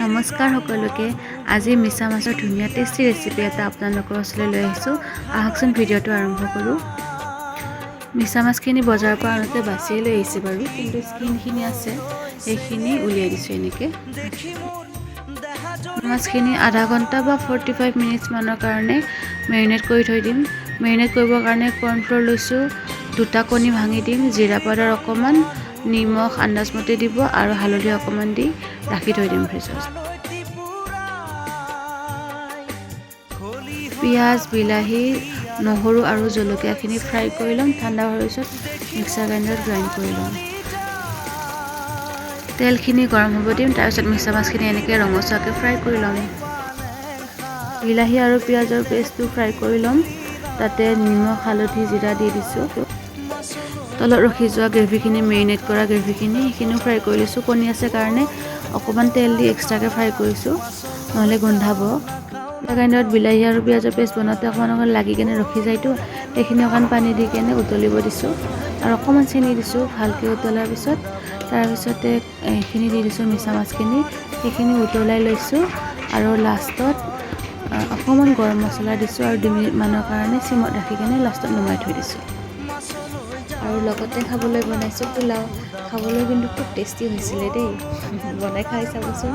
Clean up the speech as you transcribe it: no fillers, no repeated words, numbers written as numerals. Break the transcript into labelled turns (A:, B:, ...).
A: নমস্কাৰ সকলোকে আজি মিছা মাছৰ ধুনীয়া টেষ্টি ৰেচিপি এটা আপোনালোকৰ ওচৰলৈ লৈ আহিছোঁ আহকচোন ভিডিঅ'টো আৰম্ভ কৰোঁ মিছা মাছখিনি বজাৰৰ পৰা আনোতে বাছিয়ে লৈ আহিছে বাৰু কিন্তু স্কিনখিনি আছে সেইখিনি উলিয়াই দিছোঁ এনেকৈ মাছখিনি আধা ঘণ্টা বা 45 মিনিটছ মানৰ কাৰণে মেৰিনেট কৰি থৈ দিম মেৰিনেট কৰিবৰ কাৰণে কৰ্ণফ্ল'ৰ লৈছোঁ দুটা কণী ভাঙি দিম জিৰা পাউডাৰ অকণমান নিমখ আন্দাজমতে দিব আৰু হালধি অকণমান দি ৰাখি থৈ দিম ফ্ৰিজত পিঁয়াজ বিলাহী নহৰু আৰু জলকীয়াখিনি ফ্ৰাই কৰি ল'ম ঠাণ্ডা হোৱাৰ পিছত মিক্সাৰ গ্ৰাইণ্ডাৰত গ্ৰাইণ্ড কৰি ল'ম তেলখিনি গৰম হ'ব দিম তাৰপিছত মিছা মাছখিনি এনেকৈ ৰঙচুৱাকৈ ফ্ৰাই কৰি ল'ম বিলাহী আৰু পিঁয়াজৰ পেষ্টটো ফ্ৰাই কৰি ল'ম তাতে নিমখ হালধি জিৰা দি দিছোঁ তলত ৰখি যোৱা গ্ৰেভিখিনি মেৰিনেট কৰা গ্ৰেভিখিনি সেইখিনিও ফ্ৰাই কৰি লৈছোঁ কণী আছে কাৰণে অকণমান তেল দি এক্সট্ৰাকৈ ফ্ৰাই কৰিছোঁ নহ'লে গোন্ধাব গ্ৰাইণ্ডাৰত বিলাহী আৰু পিঁয়াজৰ পেষ্ট বনাওঁতে অকণমান লাগি কেনে ৰখি যায়তো সেইখিনি অকণমান পানী দি কেনে উতলিব দিছোঁ আৰু অকণমান চেনি দিছোঁ ভালকৈ উতলাৰ পিছত তাৰপিছতে এইখিনি দি দিছোঁ মিছা মাছখিনি সেইখিনি উতলাই লৈছোঁ আৰু লাষ্টত অকণমান গৰম মছলা দিছোঁ আৰু 2 মিনিটমানৰ কাৰণে চিমত ৰাখি কেনে লাষ্টত নমাই থৈ দিছোঁ আৰু লগতে খাবলৈ বনাইছোঁ পোলাও খাবলৈ কিন্তু খুব টেষ্টি হৈছিলে দেই বনাই খাই চাবচোন